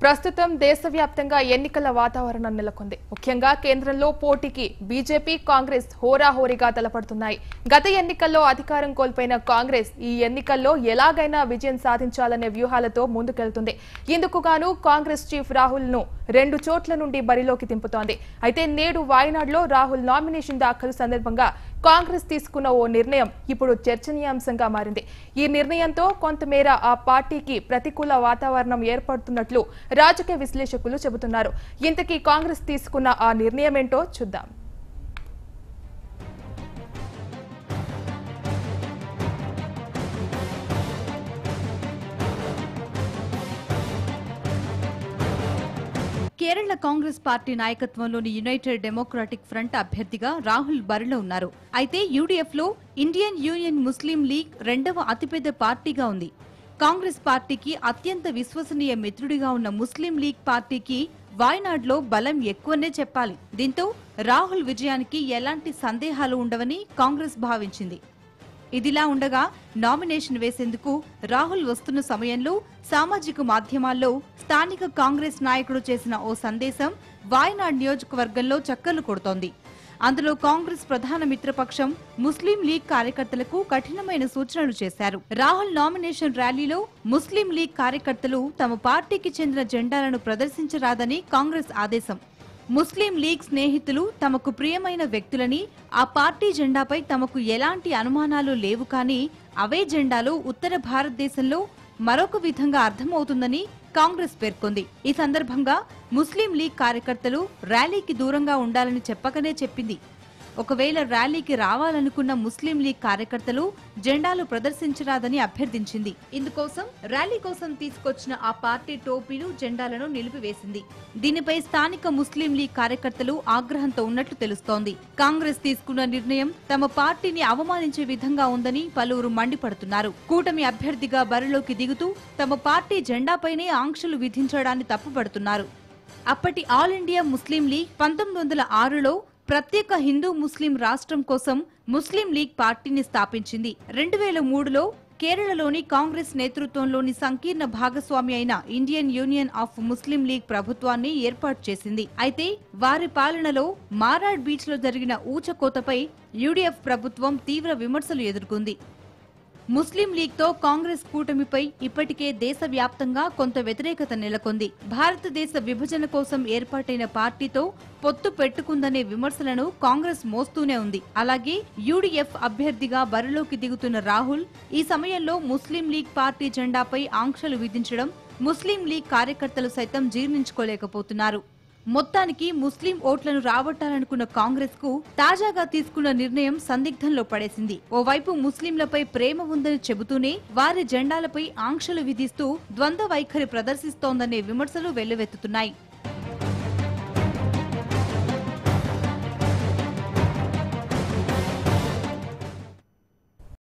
ప్రస్తుతం దేశవ్యాప్తంగా ఎన్నికల వాతావరణం నెలకొంది. ముఖ్యంగా కేంద్రంలో పోటీకి బీజేపీ, కాంగ్రెస్ హోరాహోరీగా తలపడుతున్నాయి. గత ఎన్నికల్లో అధికారం కోల్పోయిన కాంగ్రెస్ ఈ ఎన్నికల్లో ఎలాగైనా విజయం సాధించాలనే వ్యూహాలతో ముందుకెళ్తుంది. ఇందుకు గాను కాంగ్రెస్ చీఫ్ రాహుల్ ను 2 చోట్ల నుండి బరిలోకి దింపుతోంది. అయితే నేడు వాయనాడ్లో రాహుల్ నామినేషన్ దాఖలు సందర్భంగా కాంగ్రెస్ తీసుకున్న ఓ నిర్ణయం ఇప్పుడు చర్చనీయాంశంగా మారింది. ఈ నిర్ణయంతో కొంతమేర ఆ పార్టీకి ప్రతికూల వాతావరణం ఏర్పడుతున్నట్లు రాజకీయ విశ్లేషకులు చెబుతున్నారు. ఇంతకీ కాంగ్రెస్ తీసుకున్న ఆ నిర్ణయం ఏంటో చూద్దాం. కేరళ కాంగ్రెస్ పార్టీ నాయకత్వంలోని యునైటెడ్ డెమోక్రాటిక్ ఫ్రంట్ అభ్యర్థిగా రాహుల్ బరిలో ఉన్నారు. అయితే యూడీఎఫ్ లో ఇండియన్ యూనియన్ ముస్లిం లీగ్ రెండవ అతిపెద్ద పార్టీగా ఉంది. కాంగ్రెస్ పార్టీకి అత్యంత విశ్వసనీయ మిత్రుడిగా ఉన్న ముస్లిం లీగ్ పార్టీకి వాయనాడ్లో బలం ఎక్కువనే చెప్పాలి. దీంతో రాహుల్ విజయానికి ఎలాంటి సందేహాలు ఉండవని కాంగ్రెస్ భావించింది. ఇదిలా ఉండగా నామినేషన్ వేసేందుకు రాహుల్ వస్తున్న సమయంలో సామాజిక మాధ్యమాల్లో స్థానిక కాంగ్రెస్ నాయకుడు చేసిన ఓ సందేశం వాయనాడ్ నియోజకవర్గంలో చక్కర్లు కొడుతోంది. అందులో కాంగ్రెస్ ప్రధాన మిత్రపక్షం ముస్లిం లీగ్ కార్యకర్తలకు కఠినమైన సూచనలు చేశారు. రాహుల్ నామినేషన్ ర్యాలీలో ముస్లిం లీగ్ కార్యకర్తలు తమ పార్టీకి చెందిన జెండాలను ప్రదర్శించరాదని కాంగ్రెస్ ఆదేశం. ముస్లిం లీగ్ స్నేహితులు తమకు ప్రియమైన వ్యక్తులని, ఆ పార్టీ జెండాపై తమకు ఎలాంటి అనుమానాలు లేవు, కానీ అవే జెండాలు ఉత్తర భారతదేశంలో మరొక విధంగా అర్థమవుతుందని కాంగ్రెస్ పేర్కొంది. ఈ సందర్భంగా ముస్లిం లీగ్ కార్యకర్తలు ర్యాలీకి దూరంగా ఉండాలని చెప్పకనే చెప్పింది. ఒకవేళ ర్యాలీకి రావాలనుకున్న ముస్లిం లీగ్ కార్యకర్తలు జెండాలు ప్రదర్శించరాదని అభ్యర్థించింది. ఇందుకోసం ర్యాలీ కోసం తీసుకొచ్చిన ఆ పార్టీ టోపీలు, జెండాలను నిలిపివేసింది. దీనిపై స్థానిక ముస్లిం లీగ్ కార్యకర్తలు ఆగ్రహంతో ఉన్నట్లు తెలుస్తోంది. కాంగ్రెస్ తీసుకున్న నిర్ణయం తమ పార్టీని అవమానించే విధంగా ఉందని పలువురు మండిపడుతున్నారు. కూటమి అభ్యర్థిగా బరిలోకి దిగుతూ తమ పార్టీ జెండాపైనే ఆంక్షలు విధించడాన్ని తప్పుపడుతున్నారు. అప్పటి ఆల్ ఇండియా ముస్లిం లీగ్ 1906లో ప్రత్యేక హిందూ ముస్లిం రాష్ట్రం కోసం ముస్లిం లీగ్ పార్టీని స్థాపించింది. 2003లో కేరళలోని కాంగ్రెస్ నేతృత్వంలోని సంకీర్ణ భాగస్వామి అయిన Indian union of Muslim league ప్రభుత్వాన్ని ఏర్పాటు చేసింది. అయితే వారి పాలనలో మారాడ్ బీచ్ లో జరిగిన ఊచకోతపై యూడీఎఫ్ ప్రభుత్వం తీవ్ర విమర్శలు ఎదుర్కొంది. ముస్లిం లీగ్ తో కాంగ్రెస్ కూటమిపై ఇప్పటికే దేశవ్యాప్తంగా కొంత వ్యతిరేకత నెలకొంది. భారతదేశ విభజన కోసం ఏర్పాటైన పార్టీతో పొత్తు పెట్టుకుందనే విమర్శలను కాంగ్రెస్ మోస్తూనే ఉంది. అలాగే యూడీఎఫ్ అభ్యర్థిగా బరిలోకి దిగుతున్న రాహుల్ ఈ సమయంలో ముస్లిం లీగ్ పార్టీ జెండాపై ఆంక్షలు విధించడం ముస్లిం లీగ్ కార్యకర్తలు సైతం జీర్ణించుకోలేకపోతున్నారు. మొత్తానికి ముస్లిం ఓట్లను రాబట్టాలనుకున్న కాంగ్రెస్ కు తాజాగా తీసుకున్న నిర్ణయం సందిగ్ధంలో పడేసింది. ఓవైపు ముస్లింలపై ప్రేమ ఉందని చెబుతూనే వారి జెండాలపై ఆంక్షలు విధిస్తూ ద్వంద్వ వైఖరి ప్రదర్శిస్తోందనే విమర్శలు వెల్లువెత్తుతున్నాయి.